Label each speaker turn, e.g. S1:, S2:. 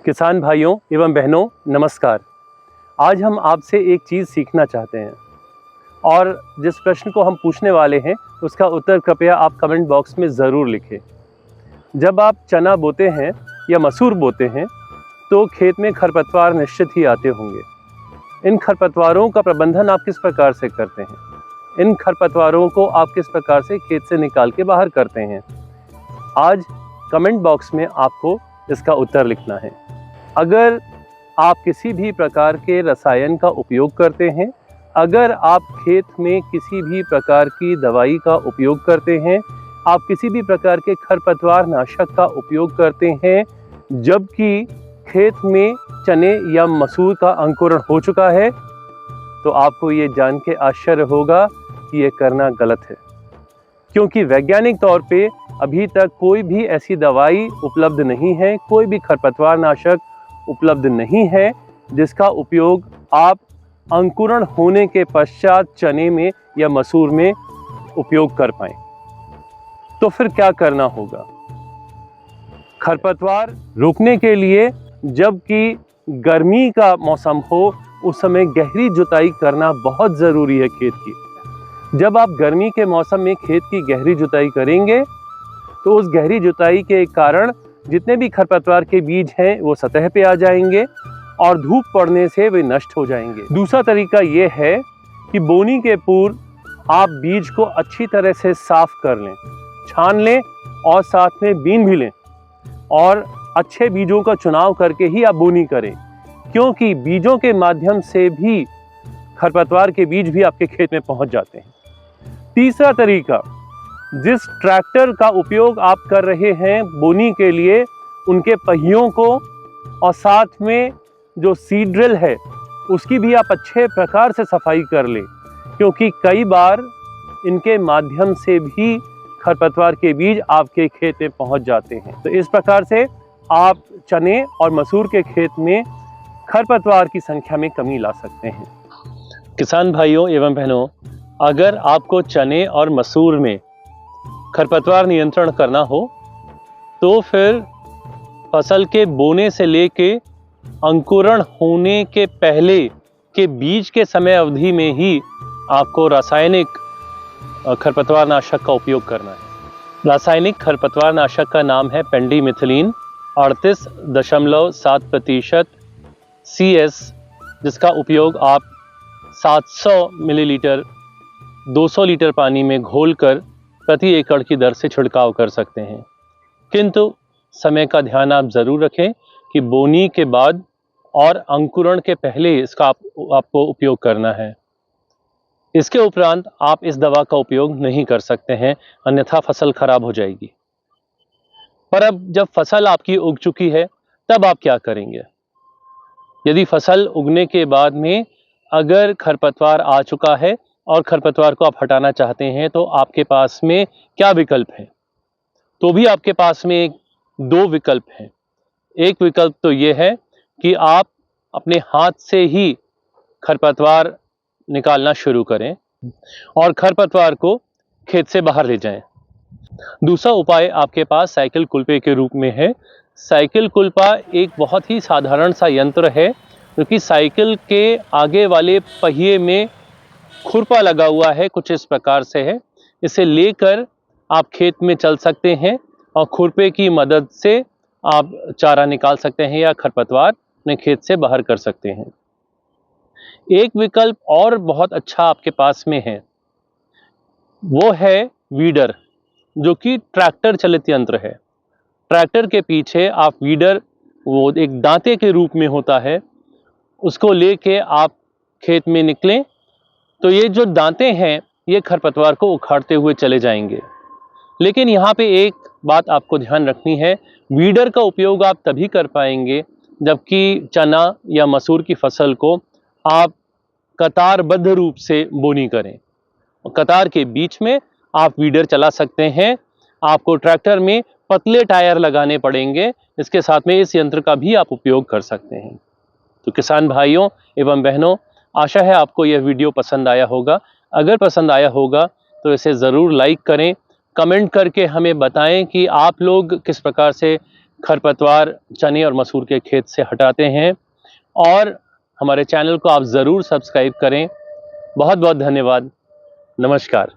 S1: किसान भाइयों एवं बहनों नमस्कार। आज हम आपसे एक चीज़ सीखना चाहते हैं और जिस प्रश्न को हम पूछने वाले हैं उसका उत्तर कृपया आप कमेंट बॉक्स में ज़रूर लिखें। जब आप चना बोते हैं या मसूर बोते हैं तो खेत में खरपतवार निश्चित ही आते होंगे। इन खरपतवारों का प्रबंधन आप किस प्रकार से करते हैं? इन खरपतवारों को आप किस प्रकार से खेत से निकाल के बाहर करते हैं? आज कमेंट बॉक्स में आपको इसका उत्तर लिखना है। अगर आप किसी भी प्रकार के रसायन का उपयोग करते हैं, अगर आप खेत में किसी भी प्रकार की दवाई का उपयोग करते हैं, आप किसी भी प्रकार के खरपतवार नाशक का उपयोग करते हैं, जबकि खेत में चने या मसूर का अंकुरण हो चुका है, तो आपको ये जान के आश्चर्य होगा कि ये करना गलत है। क्योंकि वैज्ञानिक तौर पे अभी तक कोई भी ऐसी दवाई उपलब्ध नहीं है, कोई भी खरपतवार नाशक उपलब्ध नहीं है जिसका उपयोग आप अंकुरण होने के पश्चात चने में या मसूर में उपयोग कर पाएं। तो फिर क्या करना होगा? खरपतवार रोकने के लिए जबकि गर्मी का मौसम हो उस समय गहरी जुताई करना बहुत ज़रूरी है खेत की। जब आप गर्मी के मौसम में खेत की गहरी जुताई करेंगे तो उस गहरी जुताई के कारण जितने भी खरपतवार के बीज हैं वो सतह पे आ जाएंगे और धूप पड़ने से वे नष्ट हो जाएंगे। दूसरा तरीका ये है कि बोनी के पूर्व आप बीज को अच्छी तरह से साफ कर लें, छान लें और साथ में बीन भी लें और अच्छे बीजों का चुनाव करके ही आप बोनी करें, क्योंकि बीजों के माध्यम से भी खरपतवार के बीज भी आपके खेत में पहुंच जाते हैं। तीसरा तरीका, जिस ट्रैक्टर का उपयोग आप कर रहे हैं बोनी के लिए, उनके पहियों को और साथ में जो सीड ड्रिल है उसकी भी आप अच्छे प्रकार से सफाई कर लें, क्योंकि कई बार इनके माध्यम से भी खरपतवार के बीज आपके खेत में पहुंच जाते हैं। तो इस प्रकार से आप चने और मसूर के खेत में खरपतवार की संख्या में कमी ला सकते हैं। किसान भाइयों एवं बहनों, अगर आपको चने और मसूर में खरपतवार नियंत्रण करना हो तो फिर फसल के बोने से लेके अंकुरण होने के पहले के बीज के समय अवधि में ही आपको रासायनिक खरपतवार नाशक का उपयोग करना है। रासायनिक खरपतवार नाशक का नाम है पेंडिमिथिलिन 38.7% CS, जिसका उपयोग आप 700 मिलीलीटर 200 लीटर पानी में घोलकर प्रति एकड़ की दर से छिड़काव कर सकते हैं। किंतु समय का ध्यान आप ज़रूर रखें कि बोनी के बाद और अंकुरण के पहले इसका आपको उपयोग करना है। इसके उपरांत आप इस दवा का उपयोग नहीं कर सकते हैं, अन्यथा फसल खराब हो जाएगी। पर अब जब फसल आपकी उग चुकी है तब आप क्या करेंगे? यदि फसल उगने के बाद में अगर खरपतवार आ चुका है और खरपतवार को आप हटाना चाहते हैं तो आपके पास में क्या विकल्प है? तो भी आपके पास में दो विकल्प हैं। एक विकल्प तो ये है कि आप अपने हाथ से ही खरपतवार निकालना शुरू करें और खरपतवार को खेत से बाहर ले जाएं। दूसरा उपाय आपके पास साइकिल कुल्पे के रूप में है। साइकिल कुल्पा एक बहुत ही साधारण सा यंत्र है, क्योंकि साइकिल के आगे वाले पहिए में खुरपा लगा हुआ है, कुछ इस प्रकार से है। इसे लेकर आप खेत में चल सकते हैं और खुरपे की मदद से आप चारा निकाल सकते हैं या खरपतवार अपने खेत से बाहर कर सकते हैं। एक विकल्प और बहुत अच्छा आपके पास में है, वो है वीडर, जो कि ट्रैक्टर चलित यंत्र है। ट्रैक्टर के पीछे आप वीडर, वो एक दांते के रूप में होता है, उसको लेके आप खेत में निकलें तो ये जो दांते हैं ये खरपतवार को उखाड़ते हुए चले जाएंगे। लेकिन यहाँ पे एक बात आपको ध्यान रखनी है, वीडर का उपयोग आप तभी कर पाएंगे जबकि चना या मसूर की फसल को आप कतारबद्ध रूप से बोनी करें। कतार के बीच में आप वीडर चला सकते हैं। आपको ट्रैक्टर में पतले टायर लगाने पड़ेंगे, इसके साथ में इस यंत्र का भी आप उपयोग कर सकते हैं। तो किसान भाइयों एवं बहनों, आशा है आपको यह वीडियो पसंद आया होगा। अगर पसंद आया होगा तो इसे ज़रूर लाइक करें, कमेंट करके हमें बताएं कि आप लोग किस प्रकार से खरपतवार चने और मसूर के खेत से हटाते हैं। और हमारे चैनल को आप ज़रूर सब्सक्राइब करें। बहुत बहुत धन्यवाद। नमस्कार।